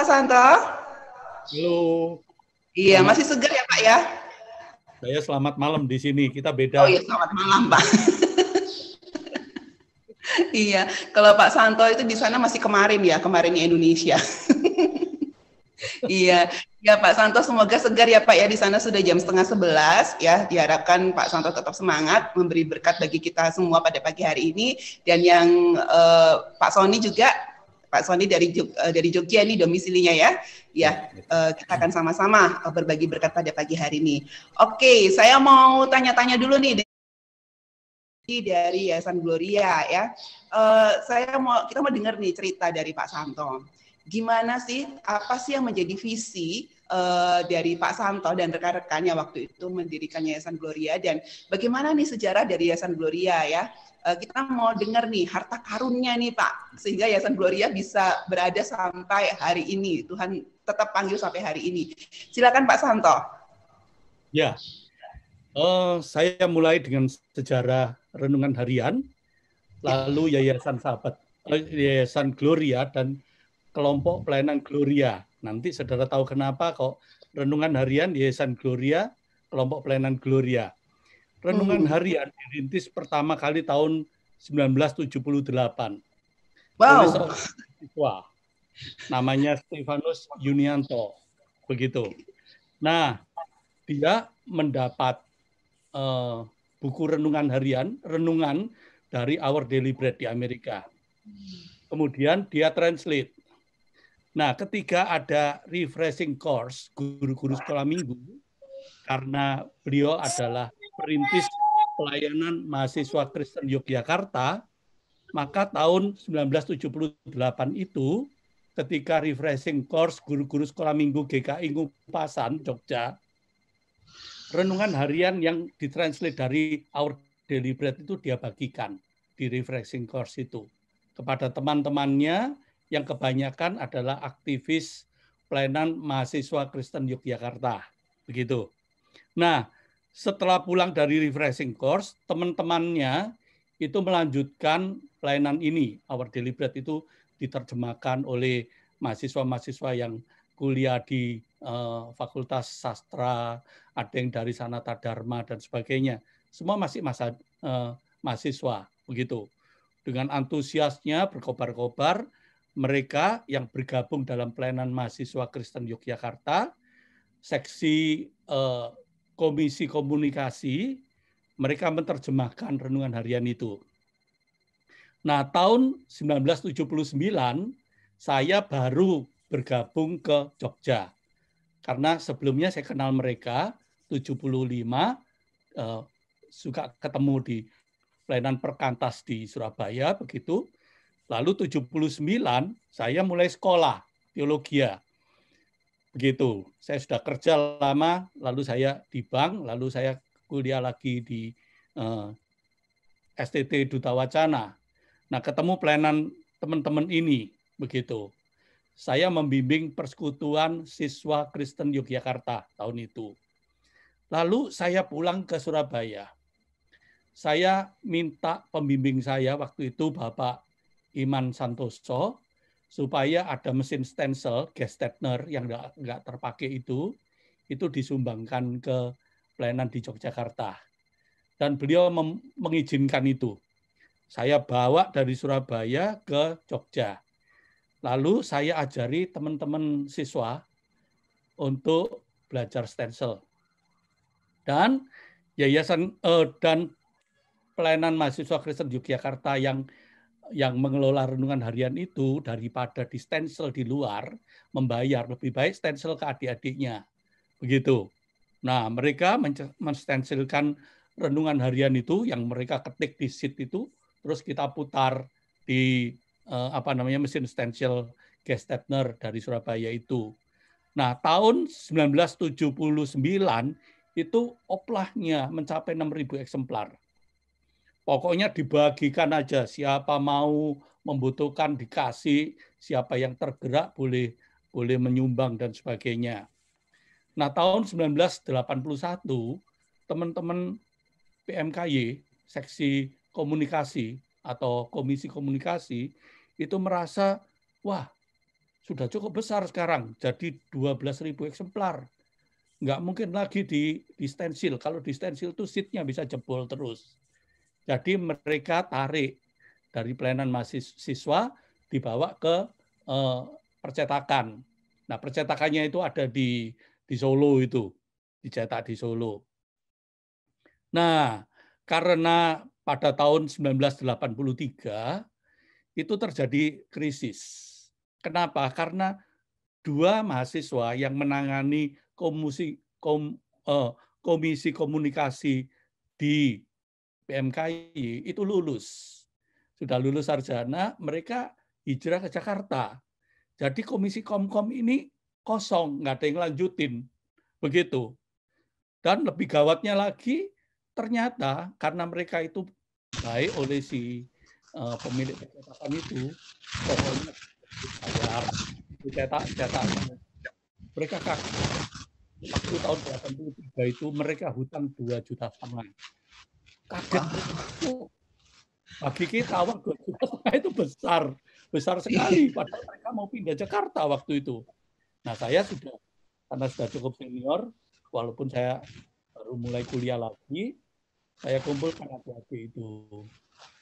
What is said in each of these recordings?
Pak Santo. Halo. Iya, masih segar ya Pak ya? Saya selamat malam di sini. Kita beda. Oh iya, selamat malam Pak. Iya, kalau Pak Santo itu di sana masih kemarinnya Indonesia. Iya, ya Pak Santo semoga segar ya Pak ya, di sana sudah jam 10:30 ya. Diharapkan Pak Santo tetap semangat memberi berkat bagi kita semua pada pagi hari ini. Dan yang Pak Sony juga, Pak Sony dari Jogja ini domisilinya ya. Ya, kita akan sama-sama berbagi berkat pada pagi hari ini. Oke, saya mau tanya-tanya dulu nih dari Yayasan Gloria ya. Kita mau dengar nih cerita dari Pak Santo. Gimana sih, apa sih yang menjadi visi dari Pak Santo dan rekan-rekannya waktu itu mendirikan Yayasan Gloria, dan bagaimana nih sejarah dari Yayasan Gloria ya? Kita mau dengar nih harta karunnya nih Pak, sehingga Yayasan Gloria bisa berada sampai hari ini. Tuhan tetap panggil sampai hari ini. Silakan Pak Santo. Ya, saya mulai dengan sejarah renungan harian, lalu Yayasan Yayasan Gloria dan kelompok pelayanan Gloria. Nanti saudara tahu kenapa kok renungan harian Yayasan Gloria, kelompok pelayanan Gloria. Renungan harian dirintis pertama kali tahun 1978. Wow. Oleh seorang siswa namanya Stefanus Yunianto. Begitu. Nah, dia mendapat buku renungan harian, renungan dari Our Daily Bread di Amerika. Kemudian dia translate. Nah, ketika ada refreshing course, guru-guru sekolah minggu, karena beliau adalah perintis pelayanan mahasiswa Kristen Yogyakarta, maka tahun 1978 itu, ketika refreshing course guru-guru sekolah minggu GKI Ngupasan, Jogja, renungan harian yang ditranslate dari Our Daily Bread itu dia bagikan di refreshing course itu kepada teman-temannya yang kebanyakan adalah aktivis pelayanan mahasiswa Kristen Yogyakarta. Begitu. Nah, setelah pulang dari refreshing course, teman-temannya itu melanjutkan pelayanan ini. Our Daily Bread itu diterjemahkan oleh mahasiswa-mahasiswa yang kuliah di Fakultas Sastra, ada yang dari Sanata Dharma dan sebagainya. Semua masih mahasiswa, begitu. Dengan antusiasnya berkobar-kobar, mereka yang bergabung dalam pelayanan mahasiswa Kristen Yogyakarta, seksi komisi komunikasi, mereka menerjemahkan renungan harian itu. Nah, tahun 1979, saya baru bergabung ke Jogja. Karena sebelumnya saya kenal mereka, 75, suka ketemu di pelayanan perkantas di Surabaya, begitu. Lalu 79 saya mulai sekolah teologi. Begitu. Saya sudah kerja lama, lalu saya di bank, lalu saya kuliah lagi di STT Duta Wacana. Nah, ketemu pelayanan teman-teman ini, begitu. Saya membimbing persekutuan siswa Kristen Yogyakarta tahun itu. Lalu saya pulang ke Surabaya. Saya minta pembimbing saya waktu itu Bapak Iman Santoso, supaya ada mesin stencil, Gestetner yang nggak terpakai itu disumbangkan ke pelayanan di Yogyakarta. Dan beliau mengizinkan itu. Saya bawa dari Surabaya ke Jogja. Lalu saya ajari teman-teman siswa untuk belajar stencil. Dan yayasan dan pelayanan mahasiswa Kristen Yogyakarta yang mengelola renungan harian itu, daripada di stencil di luar, membayar, lebih baik stencil ke adik-adiknya. Begitu. Nah, mereka menstensilkan renungan harian itu yang mereka ketik di sheet itu, terus kita putar di mesin stencil Gestetner dari Surabaya itu. Nah, tahun 1979 itu oplahnya mencapai 6.000 eksemplar. Pokoknya dibagikan aja, siapa mau membutuhkan dikasih, siapa yang tergerak boleh menyumbang dan sebagainya. Nah, tahun 1981 teman-teman PMKY, seksi komunikasi atau komisi komunikasi itu merasa, wah, sudah cukup besar sekarang, jadi 12.000 eksemplar. Nggak mungkin lagi di stensil. Kalau di stensil itu seatnya bisa jebol terus. Jadi mereka tarik dari pelayanan mahasiswa dibawa ke percetakan. Nah, percetakannya itu ada di Solo itu, dicetak di Solo. Nah, karena pada tahun 1983 itu terjadi krisis. Kenapa? Karena dua mahasiswa yang menangani komisi komunikasi di PMKI itu lulus. Sudah lulus sarjana, mereka hijrah ke Jakarta. Jadi komisi Komkom ini kosong, nggak ada yang lanjutin. Begitu. Dan lebih gawatnya lagi, ternyata karena mereka itu baik oleh si pemilik percetakan itu, pokoknya dibayar, dicetak. Mereka kaget. Waktu tahun 83 itu mereka hutang 2,5 juta. Kaget. Bagi kita uang 2,5 juta itu besar sekali. Padahal mereka mau pindah Jakarta waktu itu. Nah, saya karena sudah cukup senior, walaupun saya baru mulai kuliah lagi, saya kumpulkan adik-adik itu.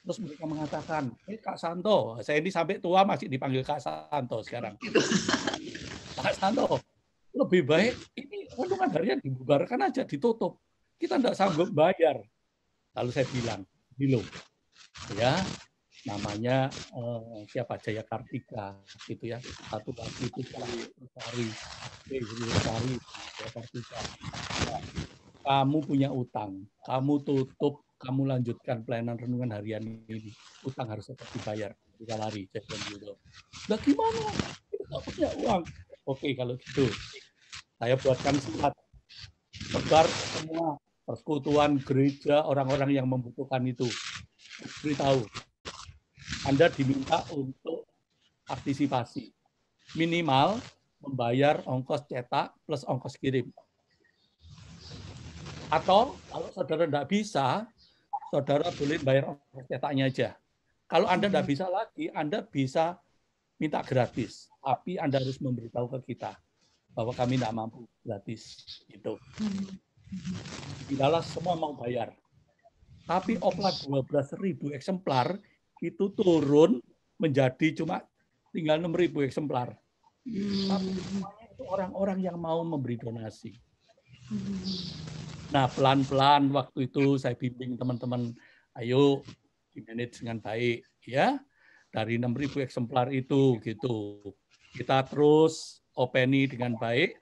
Terus mereka mengatakan, Kak Santo, saya ini sampai tua masih dipanggil Kak Santo sekarang. Kak Santo, lebih baik ini renungan harian dibubarkan aja, ditutup. Kita tidak sanggup bayar. Lalu saya bilang, Dilo, ya, namanya siapa, Jaya Kartika, gitu ya. Satu lagi itu Sari, Jaya Kartika. Ya, kamu punya utang, kamu tutup, kamu lanjutkan pelayanan renungan harian ini. Utang harus tetap dibayar. Kita lari, saya bilang gitu. Nah gimana? Kita nggak punya uang. Oke, kalau gitu. Saya buatkan surat. Sebar semua persekutuan gereja orang-orang yang membutuhkan itu. Beritahu. Anda diminta untuk partisipasi. Minimal membayar ongkos cetak plus ongkos kirim. Atau kalau saudara tidak bisa, saudara boleh bayar ongkos cetaknya aja. Kalau Anda tidak bisa lagi, Anda bisa minta gratis. Tapi Anda harus memberitahu ke kita bahwa kami tidak mampu gratis. Gitu. Tidaklah semua mau bayar. Tapi opla 12.000 eksemplar itu turun menjadi cuma tinggal 6.000 eksemplar. Tapi semuanya itu orang-orang yang mau memberi donasi. Nah, pelan-pelan waktu itu saya bimbing teman-teman, ayo dimanage dengan baik, ya. Dari 6.000 eksemplar itu, gitu. Kita terus openi dengan baik.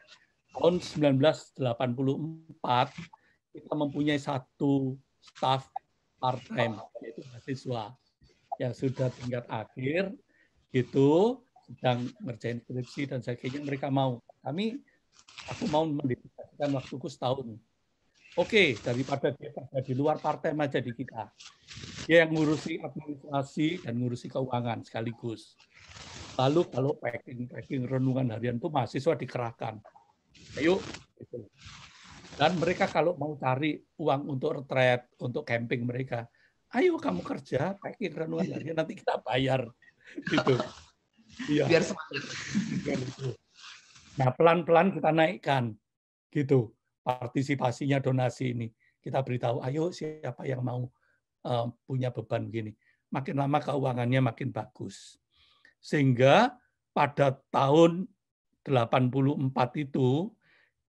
Tahun 1984 kita mempunyai satu staf part-time, yaitu mahasiswa yang sudah tingkat akhir, gitu, sedang ngerjain skripsi dan sebagainya. Mereka mau. Aku mau mendedikasikan waktuku setahun. Oke, daripada dia kerja di luar partai aja di kita. Dia yang ngurusi administrasi dan ngurusi keuangan sekaligus. Lalu kalau packing renungan harian itu mahasiswa dikerahkan. Ayo, gitu. Dan mereka kalau mau cari uang untuk retret, untuk camping mereka, ayo kamu kerja, packing renungan harian, nanti kita bayar. Gitu. Iya. Biar semangat. Nah, pelan-pelan kita naikkan. Gitu. Partisipasinya donasi ini. Kita beritahu, ayo siapa yang mau punya beban gini. Makin lama keuangannya makin bagus. Sehingga pada tahun 84 itu,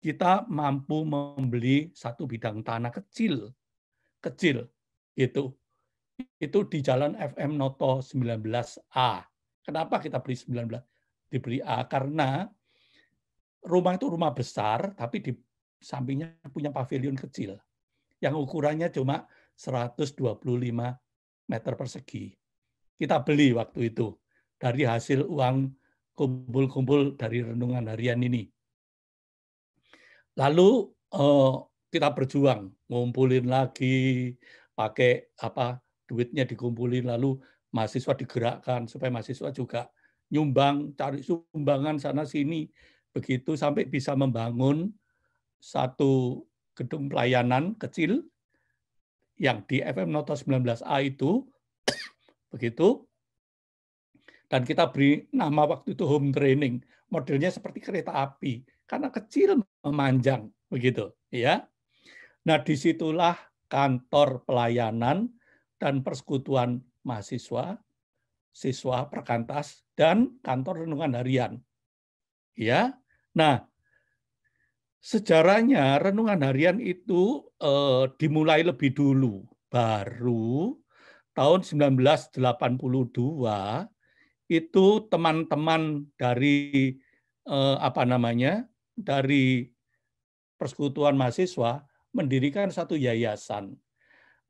kita mampu membeli satu bidang tanah kecil. Gitu. Itu di Jalan FM Noto 19A. Kenapa kita beli 19? Dibeli A karena rumah itu rumah besar, tapi di sampingnya punya pavilion kecil yang ukurannya cuma 125 meter persegi. Kita beli waktu itu dari hasil uang kumpul-kumpul dari renungan harian ini. Lalu kita berjuang, ngumpulin lagi, pakai duitnya dikumpulin, lalu mahasiswa digerakkan supaya mahasiswa juga nyumbang, cari sumbangan sana sini, begitu sampai bisa membangun satu gedung pelayanan kecil yang di FM Noto 19A itu, begitu. Dan kita beri nama waktu itu home training. Modelnya seperti kereta api karena kecil memanjang begitu, ya. Nah, disitulah kantor pelayanan dan persekutuan mahasiswa, siswa perkantas, dan kantor renungan harian. Ya. Nah, sejarahnya renungan harian itu dimulai lebih dulu. Baru tahun 1982 itu teman-teman dari dari persekutuan mahasiswa mendirikan satu yayasan.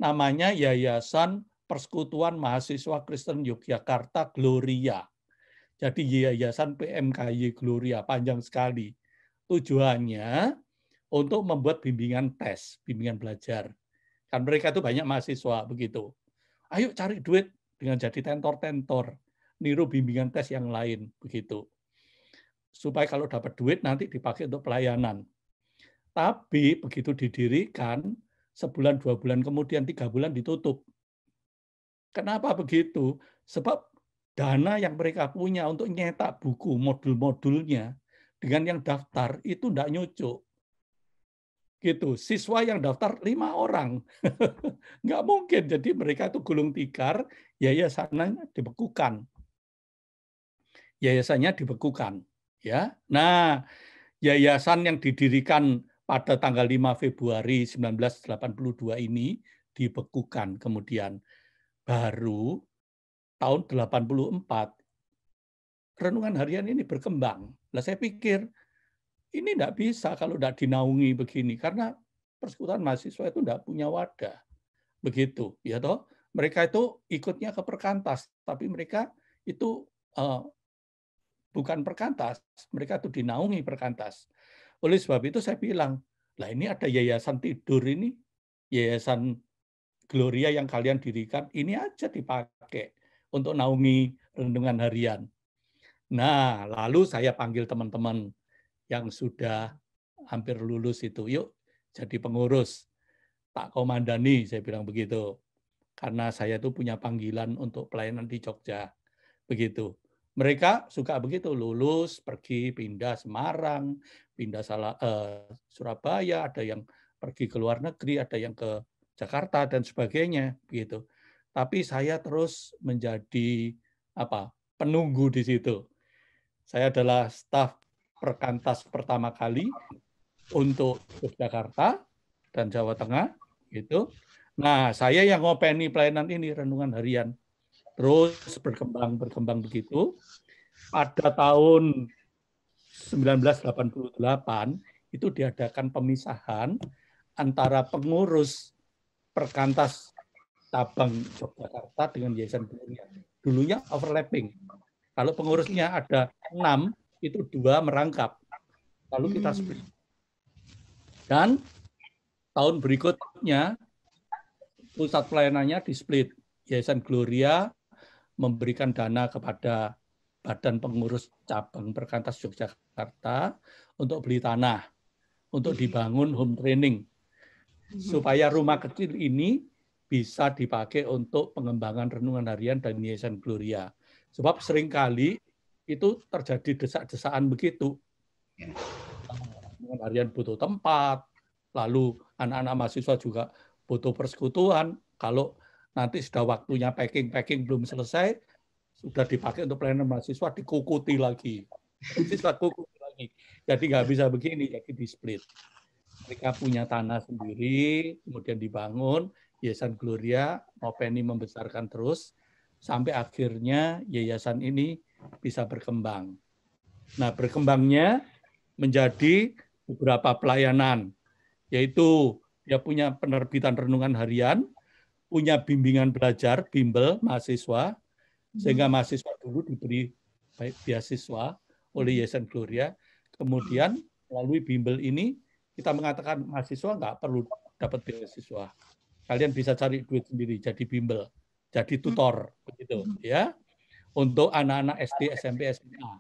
Namanya Yayasan Persekutuan Mahasiswa Kristen Yogyakarta Gloria. Jadi Yayasan PMKY Gloria, panjang sekali. Tujuannya untuk membuat bimbingan tes, bimbingan belajar. Kan mereka itu banyak mahasiswa begitu. Ayo cari duit dengan jadi tentor-tentor, niru bimbingan tes yang lain begitu. Supaya kalau dapat duit nanti dipakai untuk pelayanan. Tapi begitu didirikan, sebulan, 2 bulan kemudian, 3 bulan ditutup. Kenapa begitu? Sebab dana yang mereka punya untuk nyetak buku, modul-modulnya, dengan yang daftar itu tidak nyucuk. Gitu. Siswa yang daftar 5 orang. Nggak mungkin. Jadi mereka itu gulung tikar, yayasannya dibekukan. Yayasannya dibekukan. Ya. Nah, yayasan yang didirikan pada tanggal 5 Februari 1982 ini dibekukan kemudian. Baru tahun 84 renungan harian ini berkembang. Lah saya pikir ini tidak bisa kalau tidak dinaungi begini karena persekutuan mahasiswa itu tidak punya wadah. Begitu, ya toh. Mereka itu ikutnya ke perkantas, tapi mereka itu bukan perkantas, mereka itu dinaungi perkantas. Oleh sebab itu saya bilang, lah ini ada yayasan tidur ini, yayasan Gloria yang kalian dirikan, ini aja dipakai untuk naungi renungan harian. Nah, lalu saya panggil teman-teman yang sudah hampir lulus itu, yuk jadi pengurus. Tak komandani, saya bilang begitu. Karena saya itu punya panggilan untuk pelayanan di Jogja. Begitu. Mereka suka begitu, lulus, pergi, pindah Semarang, pindah Surabaya, ada yang pergi ke luar negeri, ada yang ke Jakarta, dan sebagainya. Begitu. Tapi saya terus menjadi penunggu di situ. Saya adalah staf perkantas pertama kali untuk Yogyakarta dan Jawa Tengah. Gitu. Nah, saya yang ngopeni pelayanan ini, renungan harian. Terus berkembang begitu. Pada tahun 1988 itu diadakan pemisahan antara pengurus perkantas cabang Yogyakarta dengan Yayasan Gloria. Dulunya overlapping. Kalau pengurusnya ada 6, itu 2 merangkap. Lalu kita split. Dan tahun berikutnya pusat pelayanannya di split. Yayasan Gloria memberikan dana kepada Badan Pengurus Cabang Perkantas Yogyakarta untuk beli tanah, untuk dibangun home training, supaya rumah kecil ini bisa dipakai untuk pengembangan renungan harian dan Yayasan Gloria. Sebab seringkali itu terjadi desak-desakan begitu. Renungan harian butuh tempat, lalu anak-anak mahasiswa juga butuh persekutuan. Kalau nanti sudah waktunya packing belum selesai, sudah dipakai untuk pelayanan mahasiswa, dikukuti lagi. Siswa kukuti lagi. Jadi nggak bisa begini, jadi di split. Mereka punya tanah sendiri, kemudian dibangun, Yayasan Gloria, Openi membesarkan terus, sampai akhirnya yayasan ini bisa berkembang. Nah, berkembangnya menjadi beberapa pelayanan, yaitu dia punya penerbitan renungan harian, punya bimbingan belajar, bimbel, mahasiswa, sehingga mahasiswa dulu diberi beasiswa oleh Yayasan Gloria. Kemudian melalui bimbel ini kita mengatakan mahasiswa nggak perlu dapat beasiswa. Kalian bisa cari duit sendiri, jadi bimbel, jadi tutor, begitu ya. Untuk anak-anak SD, SMP, SMA.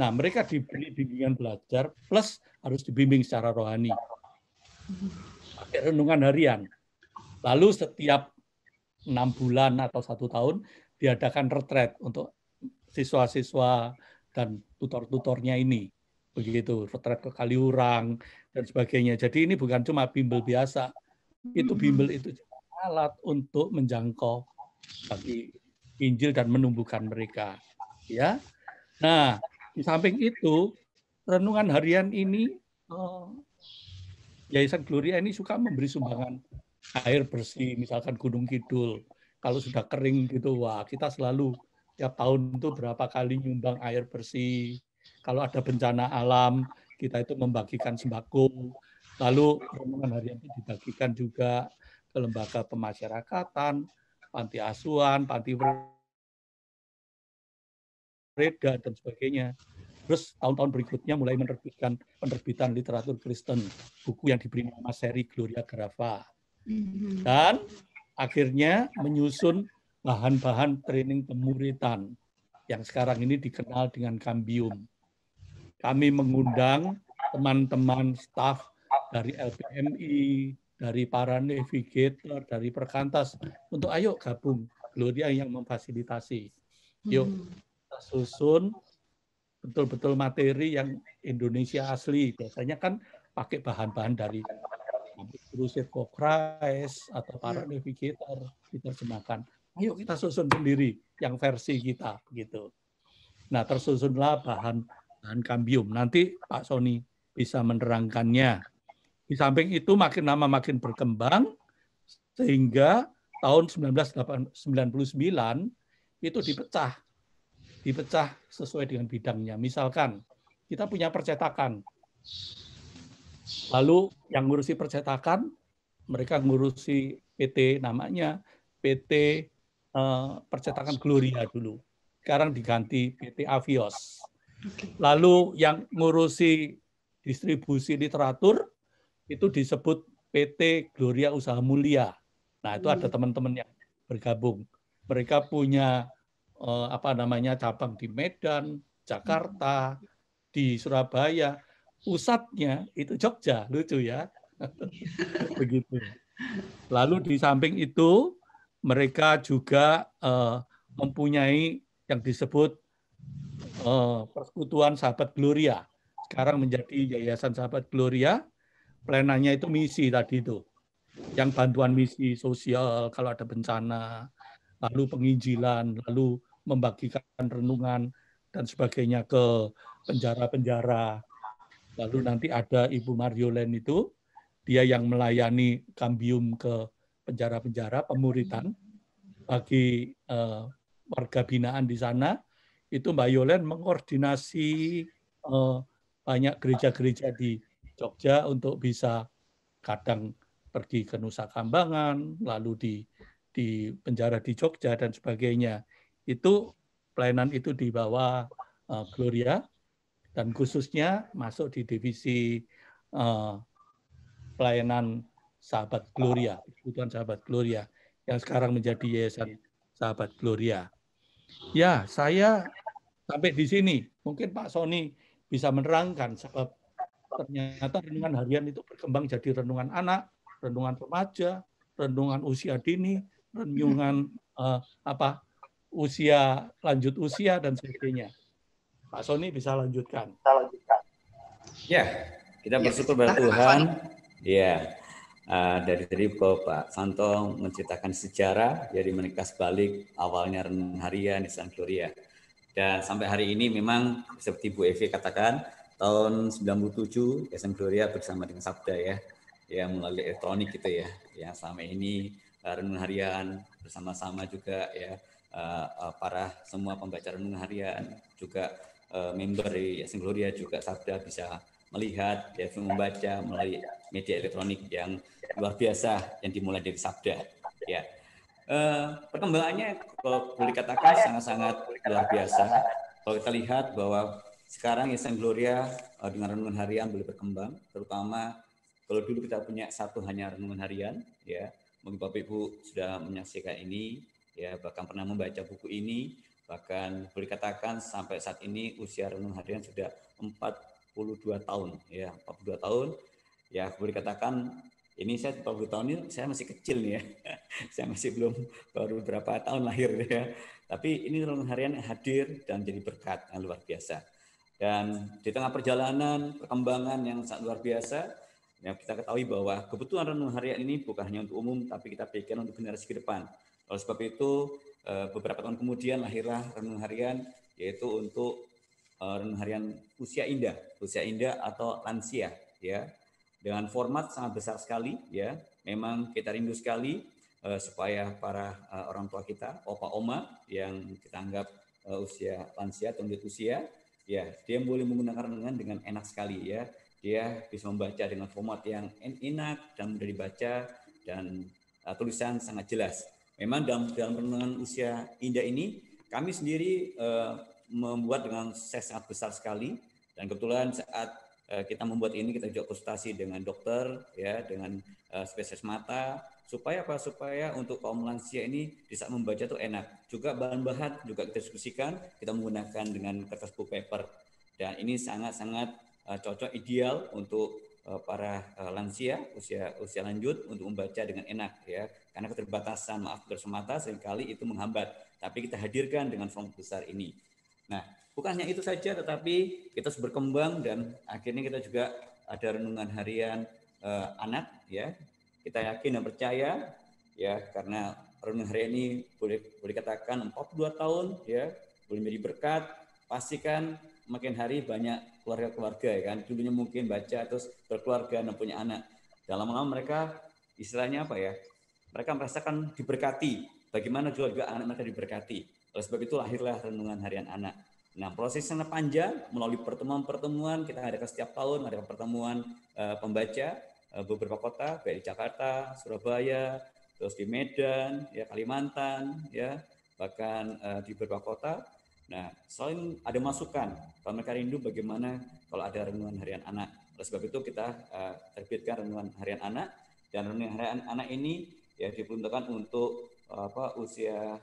Nah, mereka diberi bimbingan belajar plus harus dibimbing secara rohani. Pakai renungan harian. Lalu setiap 6 bulan atau 1 tahun diadakan retret untuk siswa-siswa dan tutor-tutornya ini. Begitu, retret ke Kaliurang dan sebagainya. Jadi ini bukan cuma bimbel biasa, itu bimbel itu alat untuk menjangkau bagi Injil dan menumbuhkan mereka. Ya, nah di samping itu renungan harian ini Yayasan Gloria ini suka memberi sumbangan air bersih, misalkan Gunung Kidul. Kalau sudah kering gitu, wah kita selalu tiap tahun itu berapa kali nyumbang air bersih. Kalau ada bencana alam, kita itu membagikan sembako. Lalu renungan harian itu dibagikan juga ke lembaga pemasyarakatan, panti asuhan, panti Reda, dan sebagainya. Terus tahun-tahun berikutnya mulai menerbitkan penerbitan literatur Kristen, buku yang diberi nama seri Gloria Grava. Dan akhirnya menyusun bahan-bahan training pemuritan yang sekarang ini dikenal dengan Cambium. Kami mengundang teman-teman staf dari LPMI, dari para navigator, dari Perkantas, untuk ayo gabung, Gloria yang memfasilitasi. Yuk, kita susun betul-betul materi yang Indonesia asli. Biasanya kan pakai bahan-bahan dari Crusade for Christ atau para navigator diterjemahkan. Ayo kita susun sendiri yang versi kita begitu. Nah, tersusunlah bahan Cambium. Nanti Pak Sony bisa menerangkannya. Di samping itu makin lama makin berkembang sehingga tahun 1999 itu dipecah sesuai dengan bidangnya. Misalkan kita punya percetakan. Lalu yang ngurusi percetakan, mereka ngurusi PT namanya PT Percetakan Gloria dulu. Sekarang diganti PT Avios. Lalu yang ngurusi distribusi literatur itu disebut PT Gloria Usaha Mulia. Nah, itu ada teman-teman yang bergabung. Mereka punya cabang di Medan, Jakarta, di Surabaya. Pusatnya itu Jogja, lucu ya. Begitu. Lalu di samping itu mereka juga mempunyai yang disebut Persekutuan Sahabat Gloria. Sekarang menjadi Yayasan Sahabat Gloria. Pelayanannya itu misi tadi itu. Yang bantuan misi sosial kalau ada bencana, lalu penginjilan, lalu membagikan renungan dan sebagainya ke penjara-penjara. Lalu nanti ada Ibu Mariolen itu, dia yang melayani Cambium ke penjara-penjara, pemuritan bagi warga binaan di sana. Itu Mbak Yolen mengkoordinasi banyak gereja-gereja di Jogja untuk bisa kadang pergi ke Nusa Kambangan, lalu di penjara di Jogja dan sebagainya. Itu pelayanan itu di bawah Gloria dan khususnya masuk di divisi pelayanan Sahabat Gloria, kebutuhan Sahabat Gloria yang sekarang menjadi Yayasan Sahabat Gloria. Ya, saya sampai di sini. Mungkin Pak Sony bisa menerangkan sebab ternyata renungan harian itu berkembang jadi renungan anak, renungan remaja, renungan usia dini, renungan usia lanjut usia dan sebagainya. Pak Sony bisa lanjutkan. Ya, kita bersyukur pada Tuhan. Ya, dari tadi Pak Santo menceritakan sejarah dari menikah balik awalnya renungan harian di San Gloria. Dan sampai hari ini memang seperti Bu Evi katakan, tahun 97 Yayasan Gloria bersama dengan Sabda ya, yang melalui elektronik gitu ya, yang selama ini renungan harian bersama-sama juga ya, para semua pembaca renungan harian juga member dari Yayasan Gloria juga Sabda bisa melihat, ya, membaca melalui media elektronik yang luar biasa yang dimulai dari Sabda ya. Perkembangannya kalau boleh dikatakan sangat-sangat luar biasa. Kalau kita lihat bahwa sekarang Yayasan Gloria dengan renungan harian boleh berkembang, terutama kalau dulu kita punya satu hanya renungan harian, ya mungkin Bapak Ibu sudah menyaksikan ini, ya bahkan pernah membaca buku ini, bahkan boleh dikatakan sampai saat ini usia renungan harian sudah 42 tahun, ya 42 tahun, ya boleh dikatakan Ini saya 40 tahun ini saya masih kecil nih ya. Saya masih belum baru beberapa tahun lahir ya. Tapi ini renungan harian hadir dan jadi berkat yang luar biasa. Dan di tengah perjalanan, perkembangan yang sangat luar biasa, ya kita ketahui bahwa kebutuhan renungan harian ini bukan hanya untuk umum, tapi kita pikirkan untuk generasi ke depan. Oleh sebab itu, beberapa tahun kemudian lahirlah renungan harian, yaitu untuk renungan harian usia indah atau lansia, ya, dengan format sangat besar sekali, ya. Memang kita rindu sekali supaya para orang tua kita, opa oma yang kita anggap usia lansia atau lanjut usia, ya, dia boleh menggunakan renungan dengan enak sekali, ya. Dia bisa membaca dengan format yang enak dan mudah dibaca dan tulisan sangat jelas. Memang dalam renungan usia indah ini kami sendiri membuat dengan ses sangat besar sekali, dan kebetulan saat kita membuat ini kita juga konsultasi dengan dokter, ya, dengan spesialis mata, supaya apa? Supaya untuk kaum lansia ini bisa membaca itu enak. Juga bahan-bahan juga kita diskusikan, kita menggunakan dengan kertas book paper, dan ini sangat-sangat cocok, ideal untuk para lansia usia lanjut untuk membaca dengan enak, ya, karena keterbatasan mata seringkali itu menghambat, tapi kita hadirkan dengan font besar ini. Nah, bukan hanya itu saja, tetapi kita harus berkembang dan akhirnya kita juga ada renungan harian anak, ya. Kita yakin dan percaya, ya, karena renungan harian ini boleh katakan 42 tahun, ya, boleh menjadi berkat. Pastikan makin hari banyak keluarga-keluarga, ya kan. Dulunya mungkin baca terus berkeluarga dan punya anak. Dalam lama mereka istilahnya apa ya? Mereka merasakan diberkati. Bagaimana juga anak mereka diberkati. Oleh sebab itu lahirlah renungan harian anak. Nah, prosesnya panjang melalui pertemuan-pertemuan, kita adakan setiap tahun ada pertemuan pembaca beberapa kota, baik di Jakarta, Surabaya, terus di Medan, ya, Kalimantan, ya, bahkan di beberapa kota. Nah, selain ada masukan, kalau mereka rindu bagaimana kalau ada renungan harian anak. Oleh sebab itu kita terbitkan renungan harian anak, dan renungan harian anak ini ya diperuntukkan untuk usia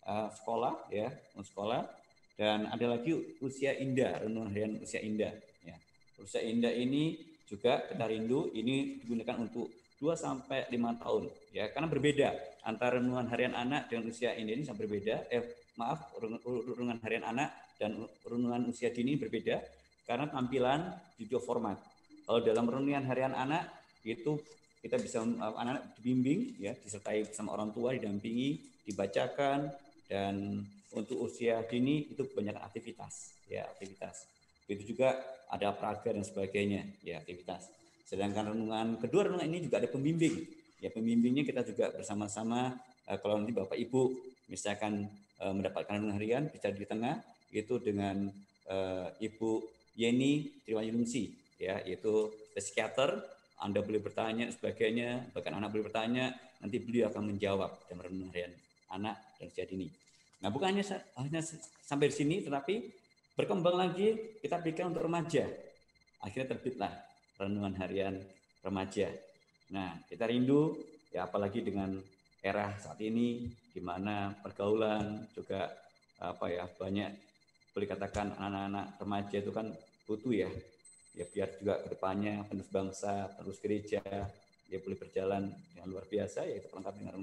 sekolah, ya, sekolah. Dan ada lagi usia indah, renungan harian usia indah, ya. Usia indah ini juga kita rindu, ini digunakan untuk 2 sampai 5 tahun, ya, karena berbeda antara renungan harian anak dengan usia indah ini sangat berbeda. Renungan harian anak dan renungan usia dini berbeda karena tampilan di dua format. Kalau dalam renungan harian anak itu kita bisa anak-anak dibimbing, ya, disertai sama orang tua, didampingi, dibacakan, dan untuk usia dini itu banyak aktivitas, ya, aktivitas. Itu juga ada praga dan sebagainya, ya, aktivitas. Sedangkan kedua renungan ini juga ada pembimbing, ya, pembimbingnya kita juga bersama-sama. Kalau nanti Bapak Ibu misalkan mendapatkan renungan harian bisa di tengah itu dengan Ibu Yeni Triwayunungsi, ya, yaitu psikiater. Anda boleh bertanya sebagainya, bahkan anak boleh bertanya, nanti beliau akan menjawab dalam renungan harian anak dan usia dini. Nah, bukan hanya sampai di sini, tetapi berkembang lagi kita pikir untuk remaja. Akhirnya terbitlah renungan harian remaja. Nah, kita rindu, ya, apalagi dengan era saat ini di mana pergaulan juga banyak, boleh katakan anak-anak remaja itu kan butuh, ya, biar juga kedepannya penerus bangsa, penerus gereja, dia boleh berjalan dengan luar biasa, yaitu pelengkap dengan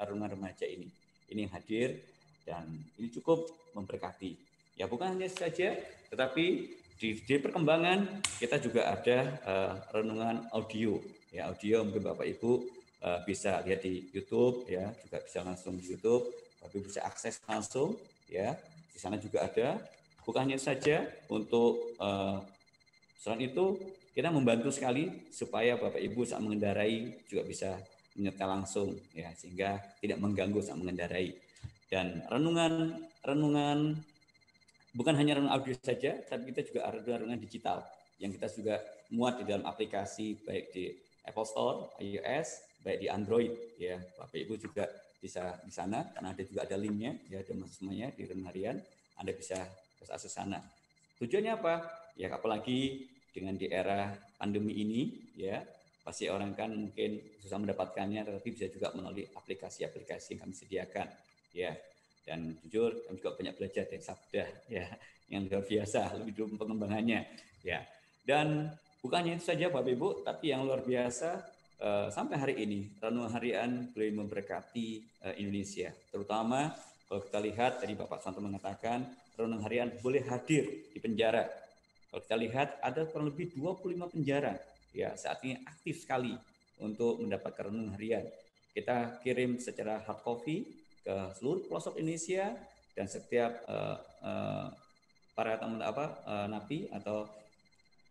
renungan remaja ini yang hadir, dan ini cukup memberkati. Ya, bukan hanya saja, tetapi di perkembangan kita juga ada renungan audio, ya, audio mungkin Bapak Ibu bisa lihat di YouTube, ya, juga bisa langsung di YouTube, Bapak bisa akses langsung, ya, di sana juga ada. Bukan hanya saja untuk selain itu, kita membantu sekali supaya Bapak Ibu saat mengendarai juga bisa menyetel langsung, ya, sehingga tidak mengganggu saat mengendarai. Dan renungan bukan hanya renungan audio saja, tapi kita juga ada renungan digital yang kita juga muat di dalam aplikasi, baik di Apple Store, iOS, baik di Android, ya. Bapak Ibu juga bisa di sana, karena ada juga ada linknya, ya, ada semuanya di renungan harian, Anda bisa akses sana. Tujuannya apa? Ya, apalagi dengan di era pandemi ini, ya, pasti orang kan mungkin susah mendapatkannya, tetapi bisa juga melalui aplikasi-aplikasi yang kami sediakan, ya. Dan jujur kami juga banyak belajar dari Sabda, ya, yang luar biasa, lebih dulu pengembangannya, ya. Dan bukan hanya itu saja Bapak Ibu, tapi yang luar biasa sampai hari ini renungan harian boleh memberkati Indonesia. Terutama kalau kita lihat tadi Bapak Santo mengatakan renungan harian boleh hadir di penjara. Kalau kita lihat ada kurang lebih 25 penjara ya saat ini aktif sekali untuk mendapatkan renungan harian. Kita kirim secara hard copy ke seluruh pelosok Indonesia dan setiap para napi atau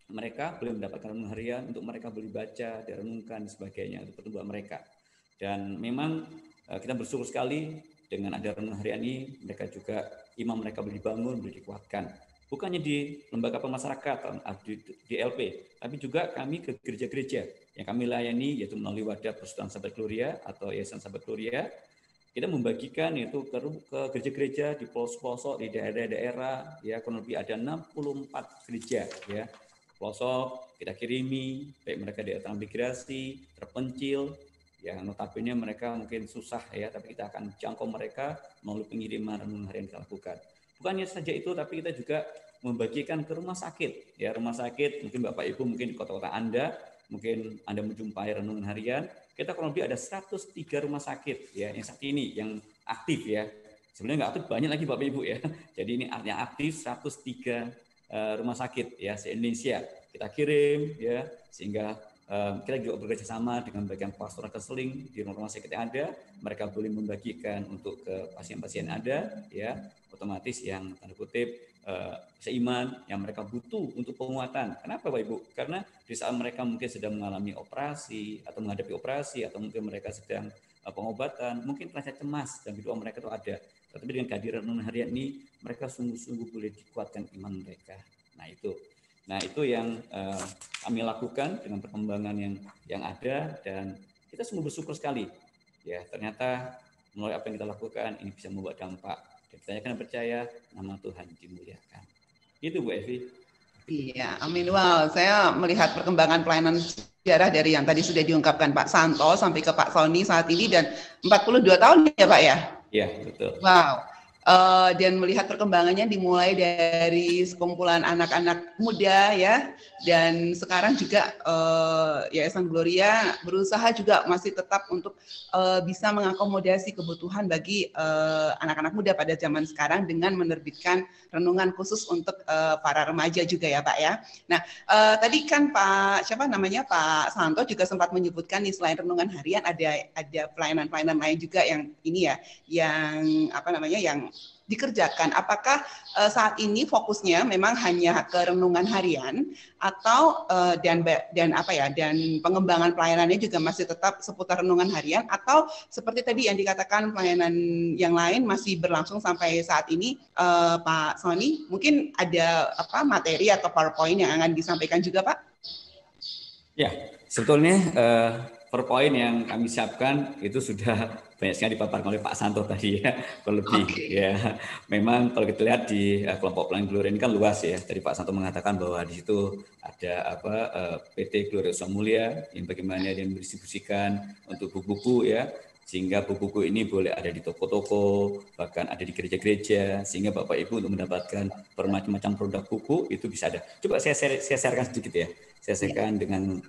mereka boleh mendapatkan renungan harian untuk mereka boleh baca, direnungkan dan sebagainya untuk pertumbuhan mereka. Dan memang kita bersyukur sekali dengan ada renungan harian ini, mereka juga iman mereka boleh dibangun, boleh dikuatkan. Bukannya di lembaga pemasyarakatan, di LP, tapi juga kami ke gereja-gereja yang kami layani, yaitu melalui wadah Persekutuan Sahabat Gloria atau Yayasan Sahabat Gloria. Kita membagikan itu ke gereja-gereja di pelosok-pelosok, di daerah-daerah, ya kurang lebih ada 64 gereja, ya pelosok kita kirimi, baik mereka di transmigrasi, terpencil, yang notabene mereka mungkin susah ya, tapi kita akan jangkau mereka melalui pengiriman renungan harian yang kita lakukan. Bukannya saja itu, tapi kita juga membagikan ke rumah sakit, ya rumah sakit mungkin Bapak Ibu mungkin di kota-kota Anda, mungkin Anda menjumpai renungan harian, kita kurang lebih ada 103 rumah sakit ya yang saat ini yang aktif ya. Sebenarnya nggak aktif banyak lagi Bapak Ibu ya. Jadi ini artinya aktif 103 rumah sakit ya se-Indonesia kita kirim ya, sehingga kita juga bekerja sama dengan bagian pastoral konseling di rumah sakit yang ada, mereka boleh membagikan untuk ke pasien-pasien ada ya, otomatis yang tanda kutip seiman yang mereka butuh untuk penguatan. Kenapa Bapak Ibu? Karena di saat mereka mungkin sedang mengalami operasi atau menghadapi operasi atau mungkin mereka sedang pengobatan, mungkin rasa cemas dan doa mereka itu ada. Tapi dengan kehadiran renungan harian ini, mereka sungguh-sungguh boleh dikuatkan iman mereka. Nah itu yang kami lakukan dengan perkembangan yang ada, dan kita sungguh bersyukur sekali. Ya ternyata melalui apa yang kita lakukan ini bisa membuat dampak. Dan kita akan percaya nama Tuhan dimuliakan. Itu Bu Evi. Iya, amin. Wow, saya melihat perkembangan pelayanan sejarah dari yang tadi sudah diungkapkan Pak Santo sampai ke Pak Sony saat ini, dan 42 tahun ya Pak ya? Iya, betul. Wow. Dan melihat perkembangannya dimulai dari sekumpulan anak-anak muda ya, dan sekarang juga Yayasan Gloria berusaha juga masih tetap untuk bisa mengakomodasi kebutuhan bagi anak-anak muda pada zaman sekarang dengan menerbitkan renungan khusus untuk para remaja juga ya Pak ya. Nah tadi kan Pak Santo juga sempat menyebutkan nih, selain renungan harian ada pelayanan-pelayanan lain juga yang ini ya, yang dikerjakan. Apakah saat ini fokusnya memang hanya ke renungan harian atau dan pengembangan pelayanannya juga masih tetap seputar renungan harian, atau seperti tadi yang dikatakan pelayanan yang lain masih berlangsung sampai saat ini? Pak Sony, mungkin ada materi atau PowerPoint yang akan disampaikan juga Pak? Ya, sebetulnya PowerPoint yang kami siapkan itu sudah banyak sekali dipaparkan oleh Pak Santo tadi ya, kalau lebih ya. Memang kalau kita lihat di kelompok pelayanan Gloria ini kan luas ya. Tadi Pak Santo mengatakan bahwa di situ ada PT Gloria Usaha Mulia yang bagaimana dia mendistribusikan untuk buku-buku ya, sehingga buku-buku ini boleh ada di toko-toko, bahkan ada di gereja-gereja, sehingga Bapak Ibu untuk mendapatkan bermacam-macam produk buku itu bisa ada. Coba saya sharekan sedikit ya. Saya sharekan dengan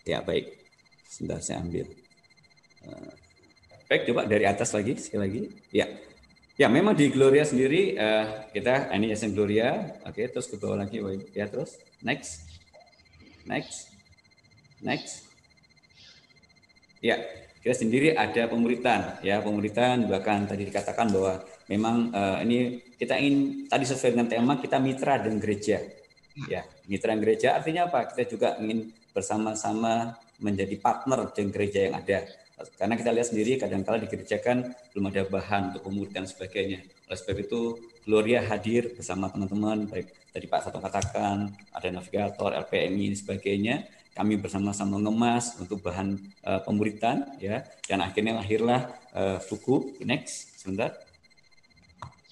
ya baik. Sebentar saya ambil. Baik, coba dari atas lagi, sekali lagi. Ya, memang di Gloria sendiri kita ini Yayasan Gloria. Oke, terus ke bawah lagi, ya terus. Next. Ya, kita sendiri ada pemuritan, ya pemuritan, bahkan tadi dikatakan bahwa memang ini kita ingin tadi sesuai dengan tema kita mitra dengan gereja. Ya, mitra gereja artinya apa? Kita juga ingin bersama-sama menjadi partner dengan gereja yang ada. Karena kita lihat sendiri kadang-kala di gereja kan belum ada bahan untuk pemuritan dan sebagainya. Oleh sebab itu Gloria hadir bersama teman-teman, baik tadi Pak Santo katakan ada navigator, LPMI dan sebagainya. Kami bersama-sama mengemas untuk bahan pemuritan ya, dan akhirnya lahirlah buku. Next, sebentar.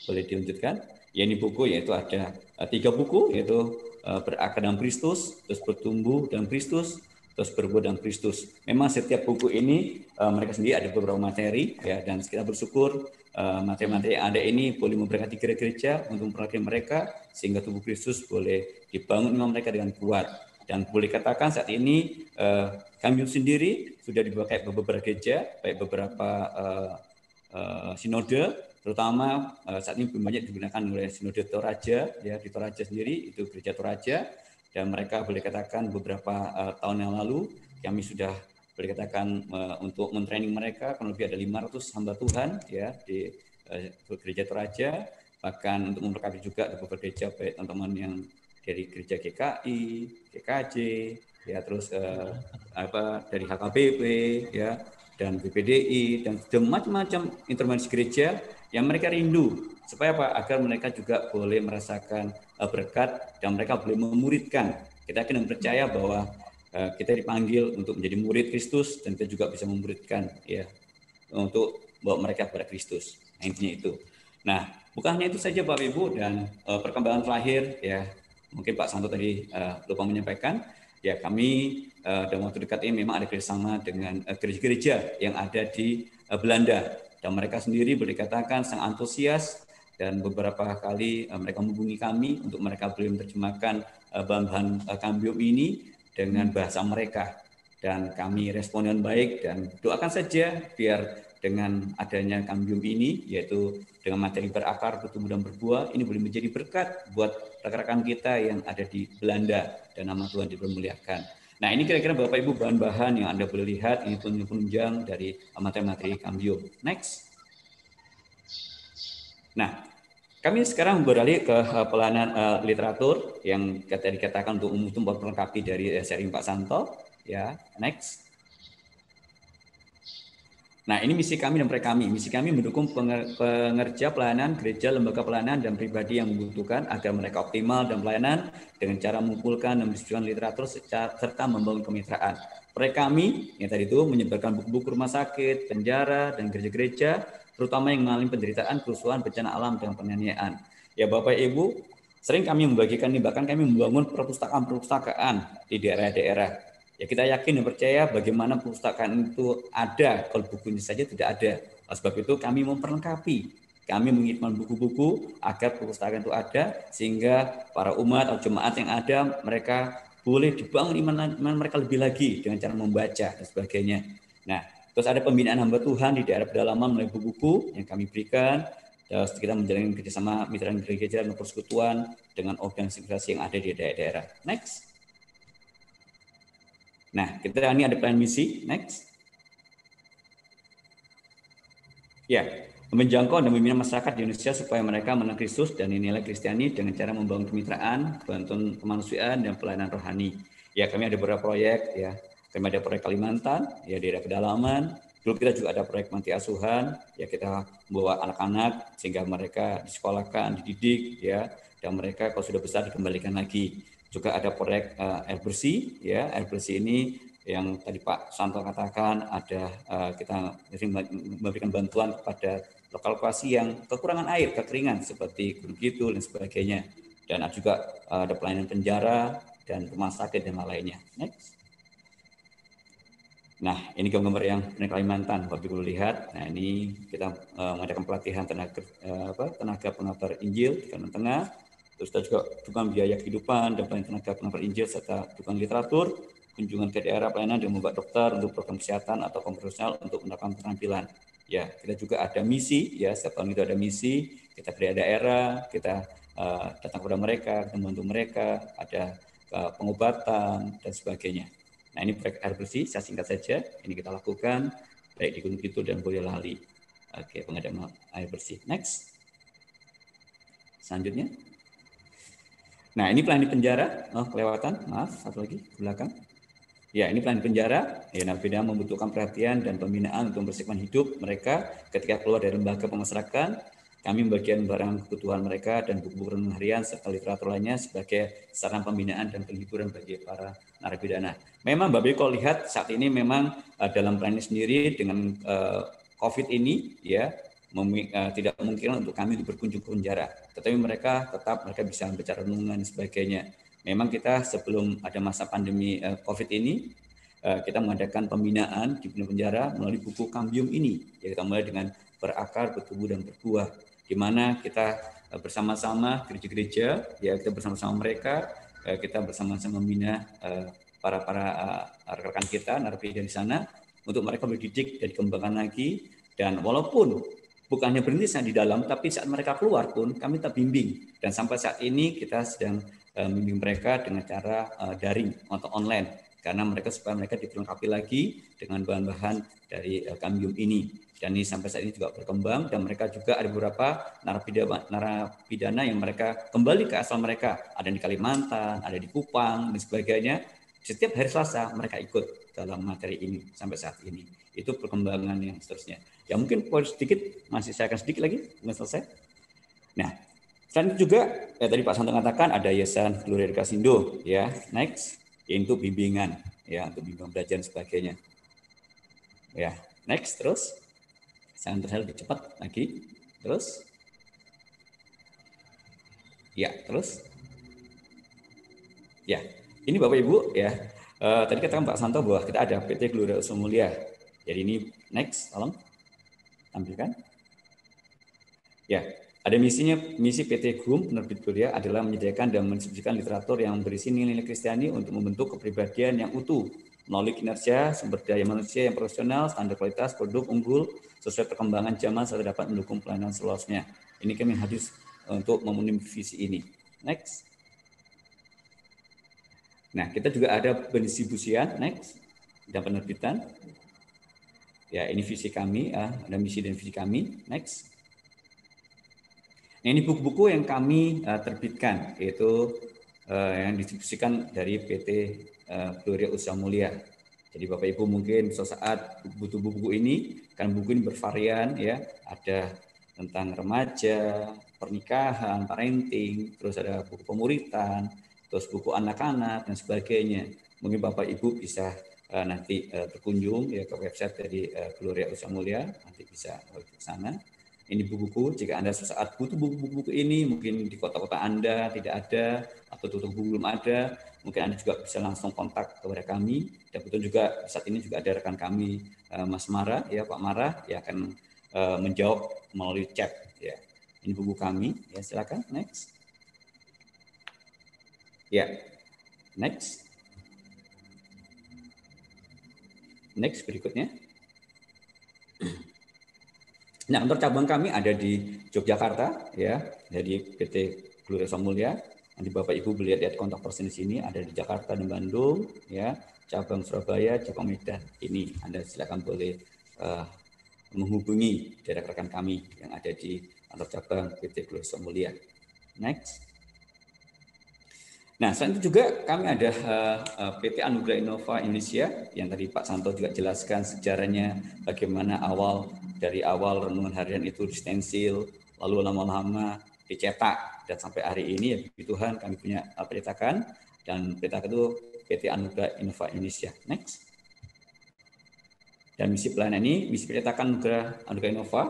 Boleh dilanjutkan. Ya, ini buku yaitu ada 3 buku, yaitu berakar dalam Kristus, terus bertumbuh dalam Kristus, terus berbuat dalam Kristus. Memang setiap buku ini mereka sendiri ada beberapa materi ya, dan kita bersyukur materi-materi yang ada ini boleh memberkati gereja untuk memperhatikan mereka sehingga tubuh Kristus boleh dibangun imam mereka dengan kuat. Dan boleh katakan saat ini Kambium sendiri sudah dipakai beberapa gereja, baik beberapa sinode, terutama saat ini banyak digunakan oleh sinode Toraja, ya di Toraja sendiri itu gereja Toraja, dan mereka boleh katakan beberapa tahun yang lalu kami sudah boleh katakan untuk mentraining mereka, kurang lebih ada 500 hamba Tuhan ya di gereja Toraja, bahkan untuk memberkati juga ada beberapa gereja baik teman-teman yang dari gereja GKI, GKJ, ya terus dari HKBP, ya dan BPDI dan macam-macam intervensi gereja yang mereka rindu supaya apa? Agar mereka juga boleh merasakan berkat dan mereka boleh memuridkan. Kita akan percaya bahwa kita dipanggil untuk menjadi murid Kristus dan kita juga bisa memuridkan ya untuk bawa mereka kepada Kristus. Nah, intinya itu. Nah, bukan hanya itu saja Bapak Ibu, dan perkembangan terakhir ya mungkin Pak Santo tadi lupa menyampaikan ya, kami dalam waktu dekat ini memang ada kerjasama dengan gereja-gereja yang ada di Belanda, dan mereka sendiri boleh dikatakan sangat antusias dan beberapa kali mereka menghubungi kami untuk mereka boleh menerjemahkan bahan-bahan Kambium ini dengan bahasa mereka, dan kami respon dengan baik dan doakan saja biar dengan adanya Kambium ini, yaitu dengan materi berakar, bertumbuh dan berbuah, ini boleh menjadi berkat buat rekan-rekan kita yang ada di Belanda dan nama Tuhan dipermuliakan. Nah, ini kira-kira Bapak Ibu bahan-bahan yang Anda boleh lihat, ini penunjang dari materi-materi Kambium. Next. Nah, kami sekarang beralih ke pelayanan literatur yang tadi dikatakan untuk melengkapi dari sharing Pak Santo. Ya, next. Nah, ini misi kami dan proyek kami. Misi kami mendukung pengerja pelayanan, gereja, lembaga pelayanan, dan pribadi yang membutuhkan agar mereka optimal dalam pelayanan dengan cara mengumpulkan dan mendistribusikan literatur serta membangun kemitraan. Proyek kami yang tadi itu menyebarkan buku-buku rumah sakit, penjara, dan gereja-gereja, terutama yang mengalami penderitaan, kerusuhan, bencana alam, dan penganiayaan. Ya Bapak Ibu, sering kami membagikan ini, bahkan kami membangun perpustakaan di daerah-daerah. Ya kita yakin dan percaya bagaimana perpustakaan itu ada, kalau buku ini saja tidak ada. Oleh sebab itu kami memperlengkapi, kami mengirimkan buku-buku agar perpustakaan itu ada, sehingga para umat atau jemaat yang ada, mereka boleh dibangun iman mereka lebih lagi dengan cara membaca dan sebagainya. Nah, terus ada pembinaan hamba Tuhan di daerah pedalaman melalui buku-buku yang kami berikan. Terus kita menjalin kerjasama mitra gereja dan persekutuan dengan organisasi yang ada di daerah-daerah. Next. Nah, kita ini ada plan misi. Next. Ya, menjangkau dan membina masyarakat di Indonesia supaya mereka mengenal Kristus dan nilai Kristiani dengan cara membangun kemitraan, bantuan kemanusiaan, dan pelayanan rohani. Ya, kami ada beberapa proyek. Ya, kami ada proyek Kalimantan, ya di daerah pedalaman. Dulu kita juga ada proyek panti asuhan. Ya, kita membawa anak-anak sehingga mereka disekolahkan, dididik, ya, dan mereka kalau sudah besar dikembalikan lagi. Juga ada proyek air bersih, ya air bersih ini yang tadi Pak Santo katakan ada kita memberikan bantuan kepada lokasi yang kekurangan air, kekeringan seperti Gunung Kidul dan sebagainya, dan juga ada pelayanan penjara dan rumah sakit dan lainnya. Next. Nah, ini gambar yang di Kalimantan, Bapak Ibu lihat. Nah, ini kita mengadakan pelatihan tenaga pengabar Injil di Kalimantan Tengah. Terus kita juga dukungan biaya kehidupan dan pelayanan tenaga pengabar Injil serta dukungan literatur, kunjungan ke daerah pelayanan dan membuat dokter untuk program kesehatan atau profesional untuk mendapatkan keterampilan. Ya, kita juga ada misi, ya setiap tahun itu ada misi, kita ke daerah, kita datang kepada mereka, kita membantu mereka, ada pengobatan dan sebagainya. Nah, ini proyek air bersih, saya singkat saja, ini kita lakukan baik di Gunung Kidul dan Boyolali. Oke, pengadaan air bersih. Next. Selanjutnya. Nah, ini pelayanan di penjara. Oh, kelewatan. Maaf, satu lagi ke belakang. Ya, ini pelayanan penjara. Ya, narapidana membutuhkan perhatian dan pembinaan untuk membersihkan hidup mereka ketika keluar dari lembaga pemasrakan. Kami membagikan barang kebutuhan mereka dan buku-buku renungan harian serta literatur lainnya sebagai sarana pembinaan dan penghiburan bagi para narapidana. Memang Bapak Ibu kalau lihat saat ini memang dalam pelayanan sendiri dengan COVID ini ya tidak mungkin untuk kami berkunjung ke penjara, tetapi mereka bisa membaca renungan dan sebagainya. Memang kita sebelum ada masa pandemi COVID ini, kita mengadakan pembinaan di penjara melalui buku Kambium ini. Ya, kita mulai dengan berakar, bertumbuh dan berbuah, di mana kita bersama-sama gereja-gereja, ya kita bersama-sama mereka kita bersama-sama membina para rekan kita narapidana di sana untuk mereka berdidik dan dikembangkan lagi. Dan walaupun bukannya berhenti di dalam, tapi saat mereka keluar pun kami tetap bimbing. Dan sampai saat ini kita sedang membimbing mereka dengan cara daring atau online, karena supaya mereka dilengkapi lagi dengan bahan-bahan dari Cambium ini. Dan ini sampai saat ini juga berkembang, dan mereka juga ada beberapa narapidana yang mereka kembali ke asal mereka. Ada di Kalimantan, ada di Kupang, dan sebagainya. Setiap hari Selasa mereka ikut dalam materi ini sampai saat ini. Itu perkembangan yang seterusnya. Ya mungkin sedikit, saya akan sedikit lagi, nggak selesai. Nah, selain itu juga, tadi Pak Santo katakan ada Yayasan Gloria Kasindo, ya. Next, yaitu bimbingan, ya, untuk bimbingan belajar dan sebagainya. Ya, next terus. Saya lebih cepat lagi. Terus. Ya, terus. Ya, ini Bapak Ibu, ya. Tadi katakan Pak Santo bahwa kita ada PT Gloria Usaha Mulia. Jadi ini next, tolong tampilkan. Ya, ada misi PT GUM Penerbit Gloria adalah menyediakan dan mendistribusikan literatur yang berisi nilai-nilai Kristiani untuk membentuk kepribadian yang utuh melalui kinerja sumber daya manusia yang profesional, standar kualitas produk unggul sesuai perkembangan zaman serta dapat mendukung pelayanan seluasnya. Ini kami hadir untuk memenuhi visi ini. Next. Nah, kita juga ada pendistribusian, next, dan penerbitan. Ya, ini visi kami, ada misi dan visi kami. Next. Nah, ini buku-buku yang kami terbitkan, yaitu yang didistribusikan dari PT Gloria Usaha Mulia. Jadi Bapak Ibu mungkin suatu saat butuh buku ini, kan buku ini bervarian, ya. Ada tentang remaja, pernikahan, parenting, terus ada buku pemuritan, terus buku anak-anak dan sebagainya. Mungkin Bapak Ibu bisa nanti berkunjung ya ke website dari Gloria Usaha Mulia, nanti bisa ke sana. Ini buku-buku, jika Anda sesaat butuh buku-buku ini, mungkin di kota-kota Anda tidak ada, atau tutup buku belum ada, mungkin Anda juga bisa langsung kontak kepada kami. Dan betul juga saat ini juga ada rekan kami, Mas Mara, ya Pak Mara, yang akan menjawab melalui chat. Ya. Ini buku kami, ya silakan, next. Ya, next. Next berikutnya. Nah, kantor cabang kami ada di Yogyakarta, ya, jadi PT Gloria Usaha Mulia. Nanti Bapak Ibu lihat kontak person di sini, ada di Jakarta dan Bandung, ya, cabang Surabaya, cabang Medan. Ini Anda silakan boleh menghubungi dari rekan kami yang ada di kantor cabang PT Gloria Usaha Mulia. Next. Nah, selain itu juga kami ada PT Anugerah Innova Indonesia yang tadi Pak Santo juga jelaskan sejarahnya, bagaimana dari awal renungan harian itu distensil, lalu lama-lama dicetak, dan sampai hari ini ya puji Tuhan kami punya percetakan, dan percetakan itu PT Anugerah Innova Indonesia. Next. Dan misi pelayanan ini, misi percetakan Anugerah Innova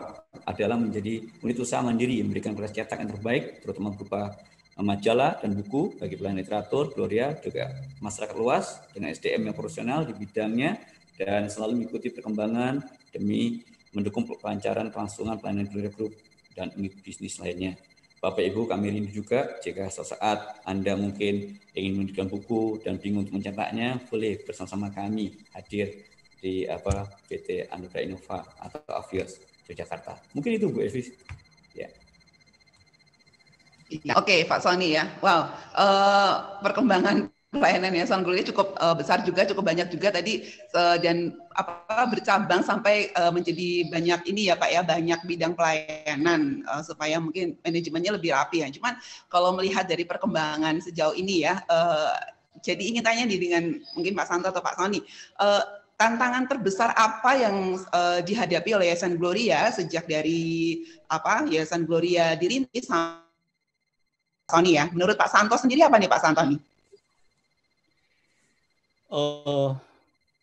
adalah menjadi unit usaha mandiri yang memberikan proses cetak yang terbaik, terutama berupa majalah dan buku bagi pelayanan literatur Gloria, juga masyarakat luas dengan SDM yang profesional di bidangnya, dan selalu mengikuti perkembangan demi mendukung kelancaran kelangsungan pelayanan Gloria Group dan unit bisnis lainnya. Bapak Ibu, kami rindu juga jika suatu saat Anda mungkin ingin mendirikan buku dan bingung untuk mencetaknya, boleh bersama-sama kami hadir di PT Anugerah Innova atau Avios Yogyakarta. Mungkin itu Bu Elvis. Ya. Oke, Pak Sony ya. Wow, perkembangan pelayanan Yayasan Gloria cukup besar juga, cukup banyak juga tadi, dan bercabang sampai menjadi banyak ini ya Pak ya, banyak bidang pelayanan supaya mungkin manajemennya lebih rapi ya. Cuman kalau melihat dari perkembangan sejauh ini ya, jadi ingin tanya nih dengan mungkin Pak Santo atau Pak Sony, tantangan terbesar apa yang dihadapi oleh Yayasan Gloria sejak dari Yayasan Gloria dirintis Sony ya? Menurut Pak Santo sendiri apa nih Pak Santo nih?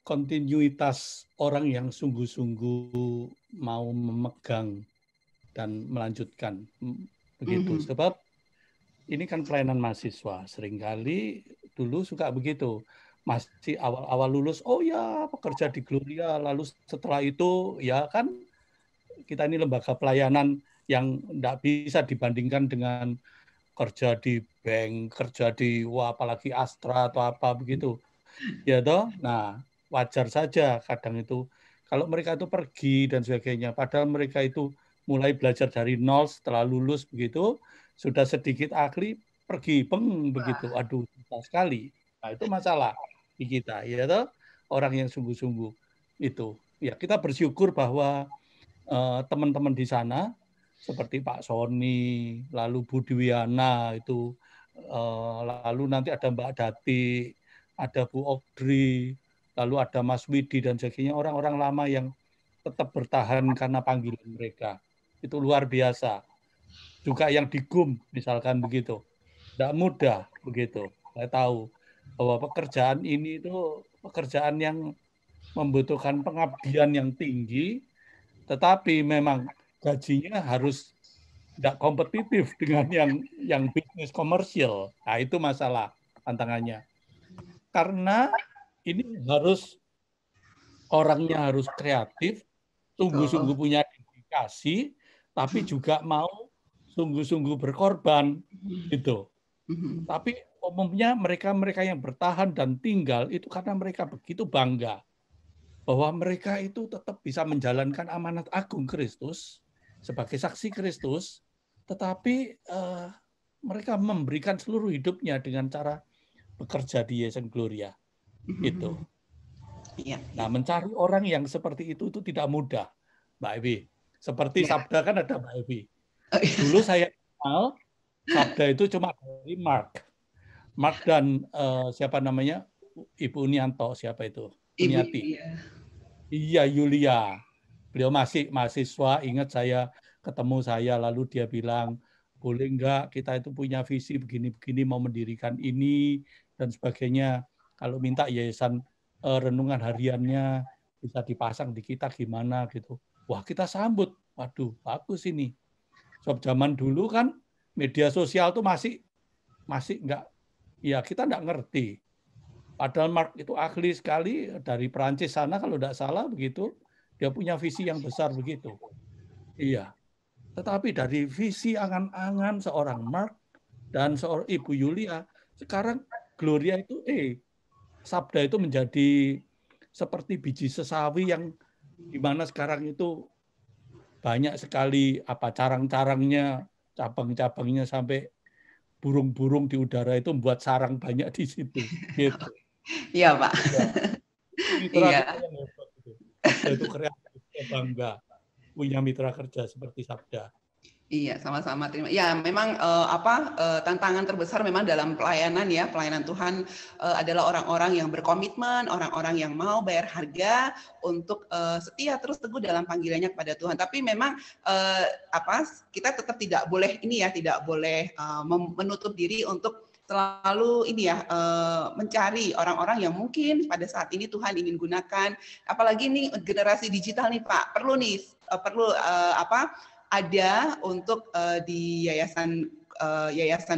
Kontinuitas orang yang sungguh-sungguh mau memegang dan melanjutkan begitu. Sebab ini kan pelayanan mahasiswa, seringkali dulu suka begitu. Masih awal-awal lulus, oh ya pekerja di Gloria, lalu setelah itu ya kan kita ini lembaga pelayanan yang tidak bisa dibandingkan dengan kerja di bank, kerja di apalagi Astra atau apa begitu. Ya toh. Nah, wajar saja kadang itu kalau mereka itu pergi dan sebagainya, padahal mereka itu mulai belajar dari nol setelah lulus begitu, sudah sedikit ahli pergi begitu. Aduh, susah sekali. Nah, itu masalah di kita, ya toh. Orang yang sungguh-sungguh itu. Ya, kita bersyukur bahwa teman-teman di sana seperti Pak Sony, lalu Bu Dwiana itu, lalu nanti ada Mbak Dati, ada Bu Audrey, lalu ada Mas Widi dan sebagainya, orang-orang lama yang tetap bertahan karena panggilan mereka. Itu luar biasa. Juga yang di GUM, misalkan begitu. Tidak mudah begitu. Saya tahu bahwa pekerjaan ini itu pekerjaan yang membutuhkan pengabdian yang tinggi, tetapi memang gajinya harus tidak kompetitif dengan yang bisnis komersial. Nah, itu masalah tantangannya. Karena ini harus orangnya harus kreatif, sungguh-sungguh punya dedikasi, tapi juga mau sungguh-sungguh berkorban gitu. Tapi umumnya mereka yang bertahan dan tinggal itu karena mereka begitu bangga bahwa mereka itu tetap bisa menjalankan amanat agung Kristus sebagai saksi Kristus, tetapi mereka memberikan seluruh hidupnya dengan cara bekerja di Yayasan Gloria. Itu. Nah, mencari orang yang seperti itu tidak mudah, Mbak Evi. Seperti Sabda kan ada Mbak Evi. Dulu saya kenal Sabda itu cuma dari Mark dan siapa namanya, Ibu Unianto, siapa itu? Uniati. Iya, Yulia. Beliau masih mahasiswa, ingat saya ketemu saya, lalu dia bilang, boleh enggak kita itu punya visi begini-begini, mau mendirikan ini, dan sebagainya. Kalau minta yayasan renungan hariannya bisa dipasang di kita gimana gitu. Wah, kita sambut. Waduh, bagus ini. Sebab zaman dulu kan media sosial tuh masih enggak, ya kita enggak ngerti. Padahal Mark itu ahli sekali dari Perancis sana kalau tidak salah begitu. Dia punya visi yang besar begitu. Iya. Tetapi dari visi angan-angan seorang Mark dan seorang Ibu Yulia, sekarang Gloria itu, Sabda itu menjadi seperti biji sesawi yang di mana sekarang itu banyak sekali carang-carangnya, cabang-cabangnya sampai burung-burung di udara itu membuat sarang banyak di situ. Gitu. Iya, Pak. Mitra kita yang hebat itu. Sabda itu kreatif, bangga punya mitra kerja seperti Sabda. Iya, sama-sama. Terima. Ya, memang tantangan terbesar memang dalam pelayanan ya, pelayanan Tuhan adalah orang-orang yang berkomitmen, orang-orang yang mau bayar harga untuk setia terus teguh dalam panggilannya kepada Tuhan. Tapi memang kita tetap tidak boleh tidak boleh menutup diri untuk selalu mencari orang-orang yang mungkin pada saat ini Tuhan ingin gunakan. Apalagi nih generasi digital nih Pak, perlu ada untuk di yayasan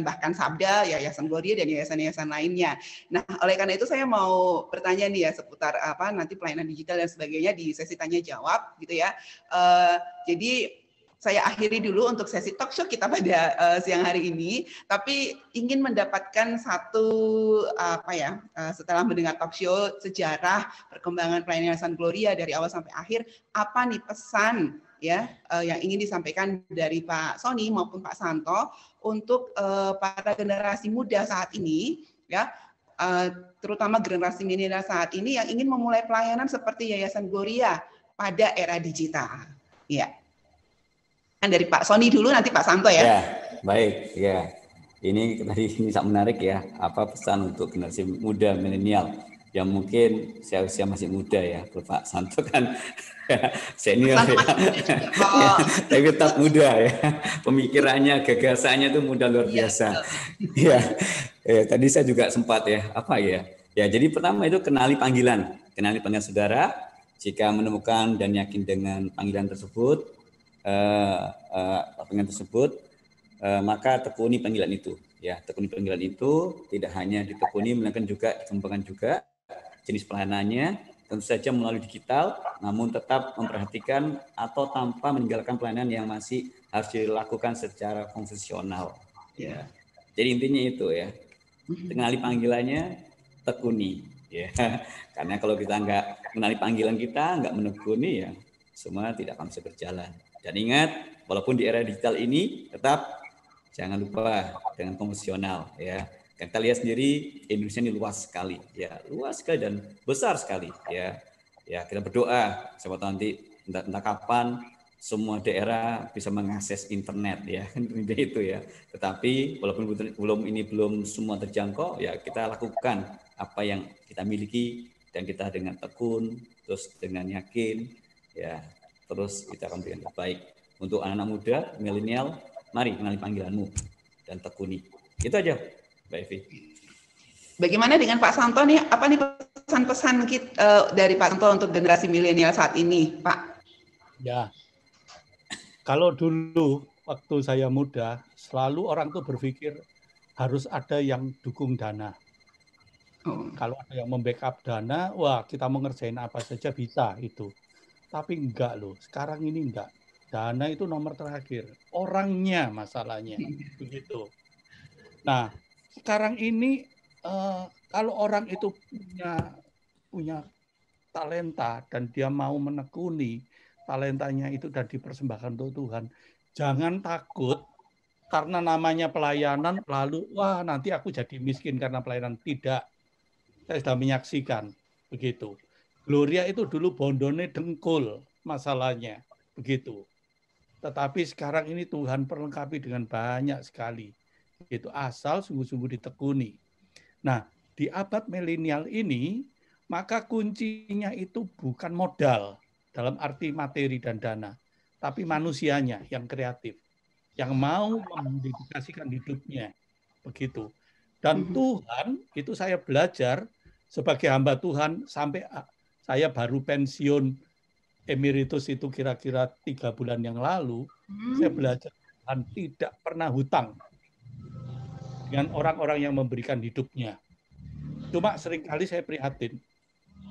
bahkan Sabda, Yayasan Gloria dan yayasan-yayasan lainnya. Nah, oleh karena itu saya mau bertanya nih ya seputar nanti pelayanan digital dan sebagainya di sesi tanya jawab gitu ya. Jadi saya akhiri dulu untuk sesi talk show kita pada siang hari ini, tapi ingin mendapatkan setelah mendengar talk show sejarah perkembangan pelayanan Yayasan Gloria dari awal sampai akhir, apa nih pesan yang ingin disampaikan dari Pak Sony maupun Pak Santo untuk para generasi muda saat ini ya, terutama generasi milenial saat ini yang ingin memulai pelayanan seperti Yayasan Gloria pada era digital. Ya. Kan dari Pak Sony dulu, nanti Pak Santo ya. Ya, baik ya. Ini sangat menarik ya. Apa pesan untuk generasi muda milenial yang mungkin usia masih muda ya, Pak Santo kan senior ya. Tapi tetap muda ya. Pemikirannya, gagasannya itu muda luar biasa. Ya. Tadi saya juga sempat ya, Ya, jadi pertama itu kenali panggilan saudara. Jika menemukan dan yakin dengan panggilan tersebut, maka tekuni panggilan itu. Ya, tekuni panggilan itu tidak hanya ditekuni, melainkan juga dikembangkan juga jenis pelayanannya, tentu saja melalui digital, namun tetap memperhatikan atau tanpa meninggalkan pelayanan yang masih harus dilakukan secara konvensional. Ya. Jadi intinya itu ya, kenali panggilannya, tekuni ya. Karena kalau kita nggak mengenali panggilan kita, nggak menekuni ya, semua tidak akan bisa berjalan. Dan ingat, walaupun di era digital ini, tetap jangan lupa dengan konvensional ya. Kita lihat sendiri Indonesia ini luas sekali ya, luas sekali dan besar sekali ya. Ya kita berdoa siapa tahu nanti entah kapan semua daerah bisa mengakses internet ya, itu ya. Tetapi walaupun belum semua terjangkau, ya kita lakukan apa yang kita miliki dan kita dengan tekun, terus dengan yakin, ya terus kita akan berikan terbaik untuk anak-anak muda, milenial. Mari mengenali panggilanmu dan tekuni. Itu aja, Mbak Evi. Bagaimana dengan Pak Santo nih? Apa nih pesan-pesan dari Pak Santo untuk generasi milenial saat ini, Pak? Ya. Kalau dulu waktu saya muda, selalu orang tuh berpikir harus ada yang dukung dana. Kalau ada yang membackup dana, wah kita mau ngerjain apa saja bisa itu. Tapi enggak loh, sekarang ini enggak. Dana itu nomor terakhir. Orangnya masalahnya. Begitu. Nah, sekarang ini kalau orang itu punya talenta dan dia mau menekuni talentanya itu dan dipersembahkan untuk Tuhan, jangan takut karena namanya pelayanan lalu wah nanti aku jadi miskin karena pelayanan. Tidak. Saya sudah menyaksikan begitu. Gloria itu dulu bondone dengkul masalahnya begitu. Tetapi sekarang ini Tuhan perlengkapi dengan banyak sekali. Itu asal sungguh-sungguh ditekuni. Nah, di abad milenial ini maka kuncinya itu bukan modal dalam arti materi dan dana, tapi manusianya yang kreatif, yang mau mendedikasikan hidupnya, begitu. Dan Tuhan, itu saya belajar sebagai hamba Tuhan sampai saya baru pensiun emeritus itu kira-kira 3 bulan yang lalu, saya belajar Tuhan tidak pernah hutang dengan orang-orang yang memberikan hidupnya. Cuma seringkali saya prihatin,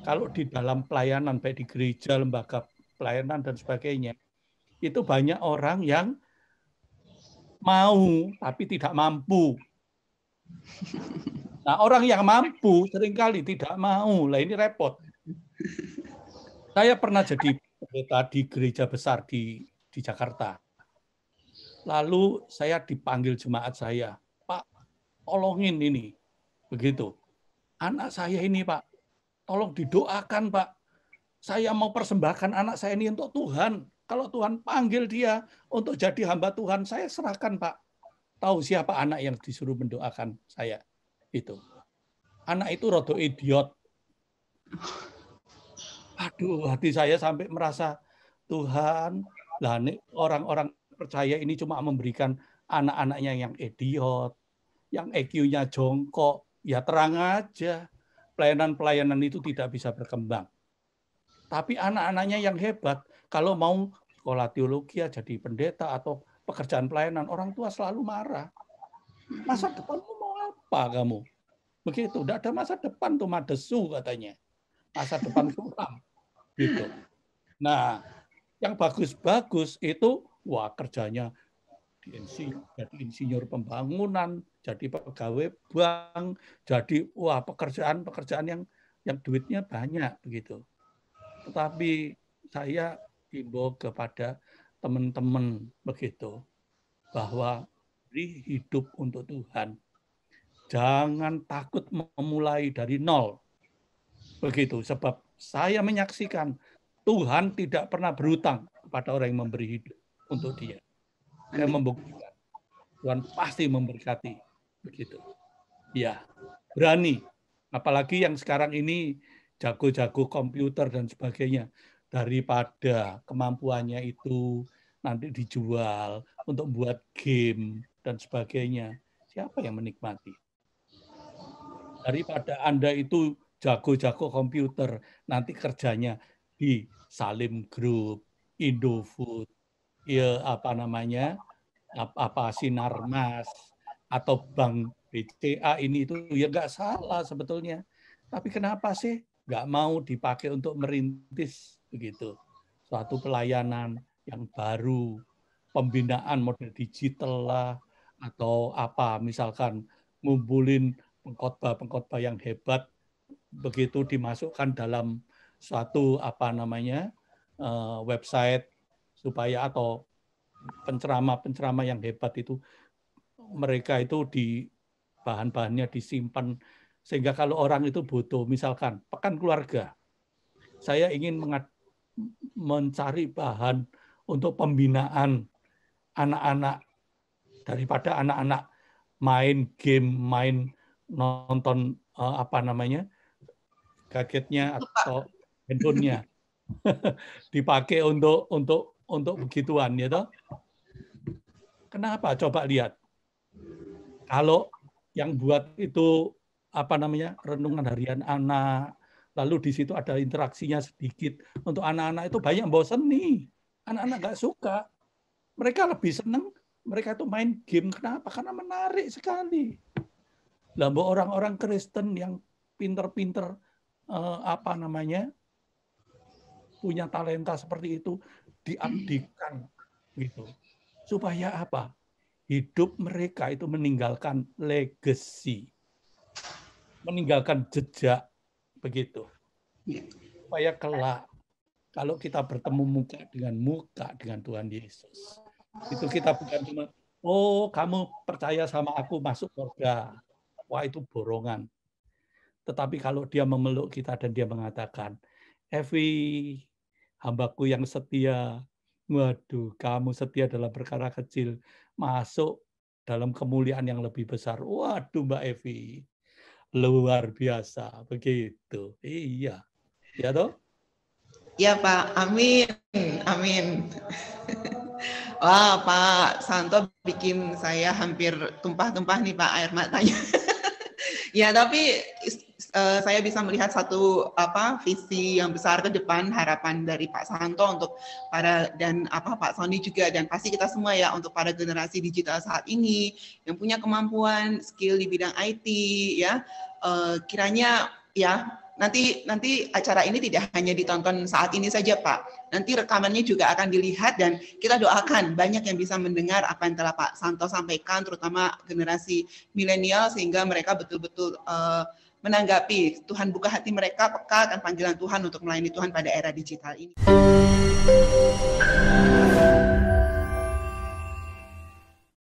kalau di dalam pelayanan, baik di gereja, lembaga pelayanan, dan sebagainya, itu banyak orang yang mau, tapi tidak mampu. Nah, orang yang mampu seringkali tidak mau. Lah ini repot. Saya pernah jadi pendeta di gereja besar di Jakarta. Lalu saya dipanggil jemaat saya, Pak, tolongin ini. Begitu. Anak saya ini, Pak, tolong didoakan, Pak. Saya mau persembahkan anak saya ini untuk Tuhan. Kalau Tuhan panggil dia untuk jadi hamba Tuhan, saya serahkan, Pak. Tahu siapa anak yang disuruh mendoakan saya? Itu. Anak itu rada idiot. Aduh, hati saya sampai merasa, Tuhan, lah orang-orang percaya ini cuma memberikan anak-anaknya yang idiot, yang EQ-nya jongkok. Ya terang aja, pelayanan-pelayanan itu tidak bisa berkembang. Tapi anak-anaknya yang hebat, kalau mau sekolah teologi jadi pendeta atau pekerjaan pelayanan, orang tua selalu marah. Masa depanmu mau apa kamu? Begitu, tidak ada masa depan tuh madesu katanya. Masa depan suram. Gitu. Nah, yang bagus-bagus itu, wah kerjanya jadi insinyur pembangunan, jadi pegawai bank, jadi wah pekerjaan yang duitnya banyak begitu. Tetapi saya himbau kepada teman-teman begitu, bahwa beri hidup untuk Tuhan. Jangan takut memulai dari nol. Begitu, sebab saya menyaksikan Tuhan tidak pernah berhutang kepada orang yang memberi hidup untuk dia. Saya membuktikan Tuhan pasti memberkati. Begitu. Ya, berani. Apalagi yang sekarang ini jago-jago komputer dan sebagainya, daripada kemampuannya itu nanti dijual untuk buat game dan sebagainya, siapa yang menikmati? Daripada Anda itu jago-jago komputer, nanti kerjanya di Salim Group, Indofood, ya apa Sinarmas atau Bank BCA ini itu ya nggak salah sebetulnya. Tapi kenapa sih nggak mau dipakai untuk merintis begitu suatu pelayanan yang baru, pembinaan model digital lah, atau apa, misalkan ngumpulin pengkhotbah yang hebat, begitu dimasukkan dalam suatu website supaya, atau penceramah yang hebat itu, mereka itu bahan-bahannya disimpan sehingga kalau orang itu butuh, misalkan pekan keluarga, saya ingin mencari bahan untuk pembinaan anak-anak, daripada anak-anak main game, main nonton gadgetnya atau handphonenya dipakai untuk begituan, ya toh. Kenapa? Coba lihat. Kalau yang buat itu renungan harian anak, lalu di situ ada interaksinya sedikit. Untuk anak-anak itu banyak bosen nih. Anak-anak nggak suka. Mereka lebih senang mereka itu main game. Kenapa? Karena menarik sekali. Lah orang-orang Kristen yang pinter-pinter punya talenta seperti itu diabdikan gitu. Supaya apa? Hidup mereka itu meninggalkan legacy. Meninggalkan jejak begitu. Supaya kelak kalau kita bertemu muka dengan Tuhan Yesus, itu kita bukan cuma, oh kamu percaya sama aku masuk surga. Wah itu borongan. Tetapi kalau dia memeluk kita dan dia mengatakan, Evi, hambaku yang setia, waduh kamu setia dalam perkara kecil, masuk dalam kemuliaan yang lebih besar. Waduh Mbak Evi, luar biasa begitu. Iya, ya toh? Ya Pak, amin, amin. Wah Pak Santo bikin saya hampir tumpah-tumpah nih Pak air matanya. Ya tapi saya bisa melihat satu visi yang besar ke depan, harapan dari Pak Santo untuk Pak Sony juga, dan pasti kita semua ya, untuk para generasi digital saat ini yang punya kemampuan skill di bidang IT ya, kiranya ya nanti acara ini tidak hanya ditonton saat ini saja Pak, nanti rekamannya juga akan dilihat, dan kita doakan banyak yang bisa mendengar apa yang telah Pak Santo sampaikan, terutama generasi milenial, sehingga mereka betul-betul menanggapi, Tuhan buka hati mereka peka akan panggilan Tuhan untuk melayani Tuhan pada era digital ini.